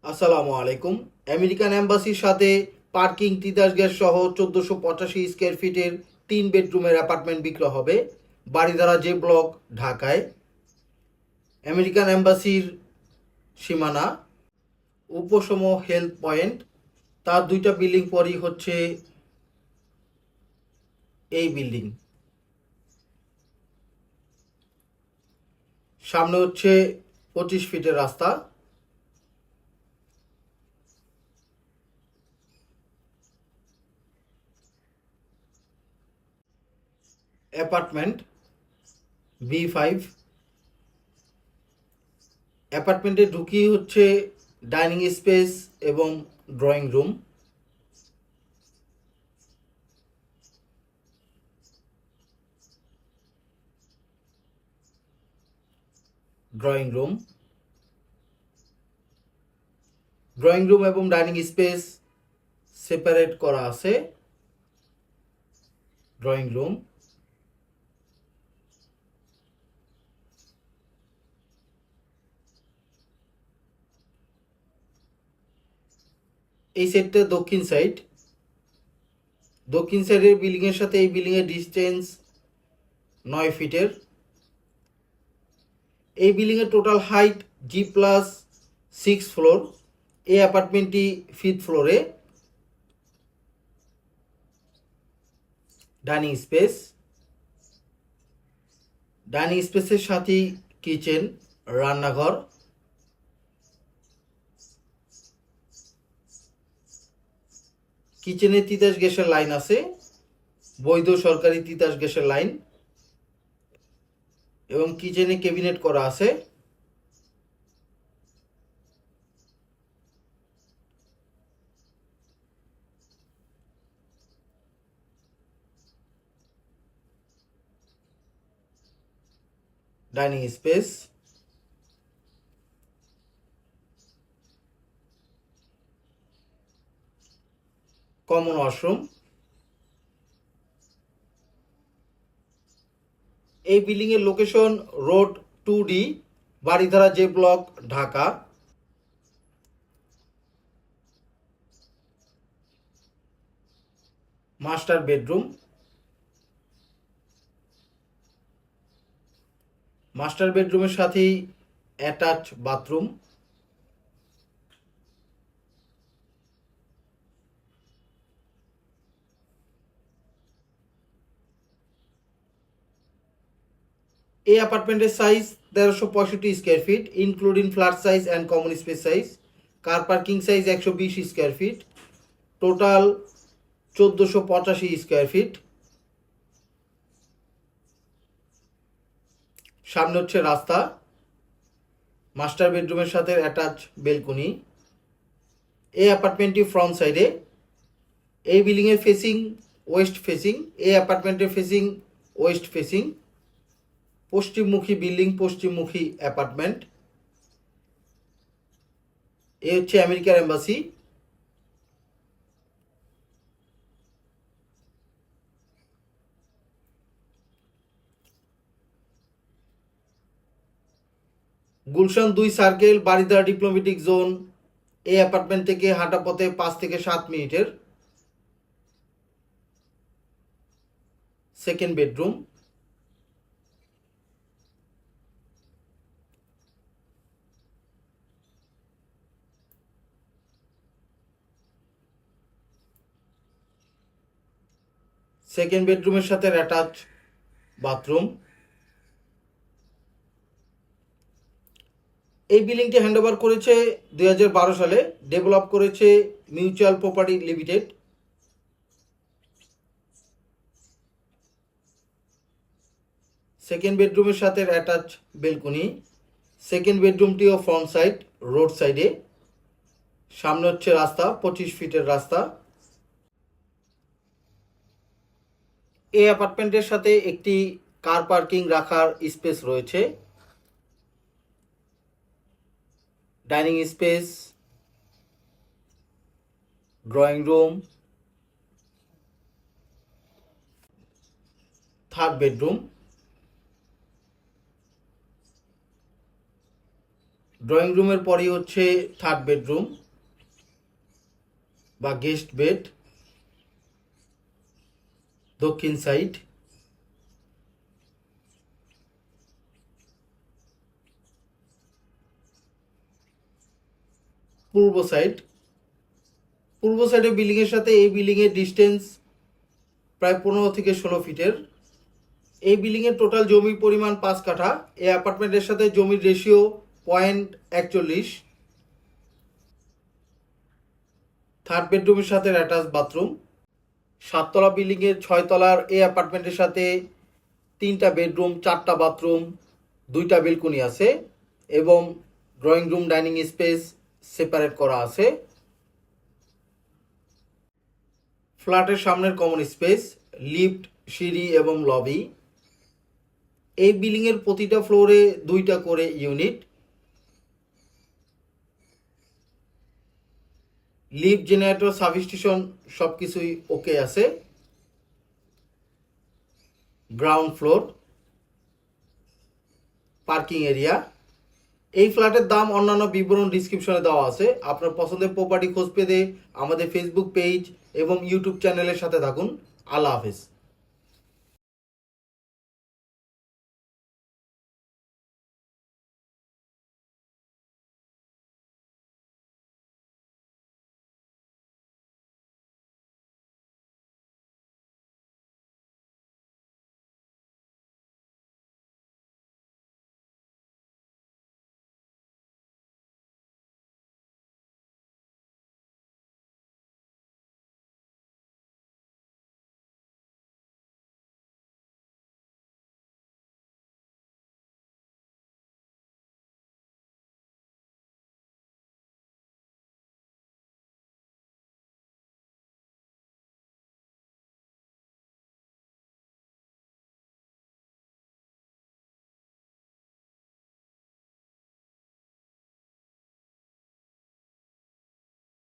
আসসালামু আলাইকুম। আমেরিকান এম্বাসির সাথে পার্কিং, তিতাস গ্যাস সহ 1485 স্কোয়ার ফিটের 3 বেডরুমের অ্যাপার্টমেন্ট বিক্রি হবে বারিধারা জে ব্লক, ঢাকায়। আমেরিকান এম্বাসির সীমানা উপশম হেলথ পয়েন্ট, তার 2টা বিল্ডিং পরই হচ্ছে এই বিল্ডিং। সামনে হচ্ছে 25 ফিটের রাস্তা। Apartment B5। অ্যাপার্টমেন্টে ঢুকি হচ্ছে ডাইনিং স্পেস এবং drawing room. Drawing room drawing room এবং ডাইনিং স্পেস সেপারেট করা আছে। ড্রয়িং রুম, এই সাইডটা দক্ষিণ সাইড। দক্ষিণ সাইডের বিল্ডিং এর সাথে এই বিল্ডিং এর ডিস্টেন্স 9 ফিটের। এই বিল্ডিং এর টোটাল হাইট G+6 ফ্লোর। এই অ্যাপার্টমেন্টটি 5th ফ্লোরে। ডাইনিং স্পেস, ডাইনিং স্পেসের সাথেই কিচেন, রান্নাঘর। কিচেনে তিতাস গ্যাসের লাইন আছে, বৈধ সরকারি তিতাস গ্যাসের লাইন, এবং কিচেনে ক্যাবিনেট করা আছে। Dining space, common washroom. এই বিল্ডিং এর location road 2D, Baridhara J block, Dhaka. Master bedroom, master বেডরুমের সাথেই অ্যাটাচ বাথরুম। এই অ্যাপার্টমেন্টের size 1365 square feet, including flat size and common space size. Car parking size 120 square feet. Total 1485 square feet. সামনে হচ্ছে রাস্তা, master বেডরুমের সাথে অ্যাটাচ বেলকনি। এই অ্যাপার্টমেন্টটি ফ্রন্ট সাইডে। এই বিল্ডিং এর ফেসিং ওয়েস্ট ফেসিং। এই অ্যাপার্টমেন্টের ফেসিং ওয়েস্ট ফেসিং। পশ্চিমমুখী বিল্ডিং, পশ্চিমমুখী অ্যাপার্টমেন্ট। এই হচ্ছে আমেরিকার embassy. Gulshan 2 circle, Baridhara diplomatic zone. এই অ্যাপার্টমেন্ট থেকে হাঁটা পথে 5 থেকে 7 মিনিটের। সেকেন্ড বেডরুম, সেকেন্ড বেডরুমের সাথে অ্যাটাচ বাথরুম। এই বিল্ডিংটি হ্যান্ডওভার করেছে 2012 সালে, ডেভেলপ করেছে মিউচুয়াল প্রপার্টি লিমিটেড। সেকেন্ড বেডরুমের সাথে অ্যাটাচ বেলকনি। সেকেন্ড বেডরুমটিও ফ্রন্ট সাইড, রোড সাইডে। সামনে হচ্ছে রাস্তা, 25 ফিটের রাস্তা। এই অ্যাপার্টমেন্টের সাথে একটি কার পার্কিং রাখার স্পেস রয়েছে। Dining space, drawing room, third bedroom. Drawing রুমের পরেই হচ্ছে থার্ড বেডরুম বা গেস্ট বেড, দক্ষিণ সাইড। পূর্ব সাইড, পূর্ব সাইডে বিল্ডিং এর সাথে এই বিল্ডিং এর ডিস্টেন্স প্রায় 15 থেকে 16 ফিটের। এই বিল্ডিং এর টোটাল জমির পরিমাণ 5 কাঠা। এই অ্যাপার্টমেন্টের সাথে জমির রেশিও 0.41। থার্ড বেডরুমের সাথে অ্যাটাচ বাথরুম। 7 তলা বিল্ডিং এর 6 তলার এই অ্যাপার্টমেন্টের সাথে 3টা বেডরুম, 4টা বাথরুম, 2টা বেলকনি আছে এবং drawing room dining space separate করা আছে। ফ্ল্যাটের সামনের কমন স্পেস, লিফট, সিঁড়ি এবং লবি। এই বিল্ডিং এর প্রতিটা ফ্লোরে 2টা করে ইউনিট। লিফট, জেনারেটর, সাবস্টেশন সবকিছুই ওকে আছে। Ground floor, parking area. এই ফ্ল্যাটের দাম অন্যান্য বিবরণ ডিসক্রিপশনে দেওয়া আছে। আপনার পছন্দের প্রপার্টি খোঁজ পেতে আমাদের ফেসবুক পেজ এবং ইউটিউব চ্যানেলের সাথে থাকুন। আল্লাহ হাফেজ।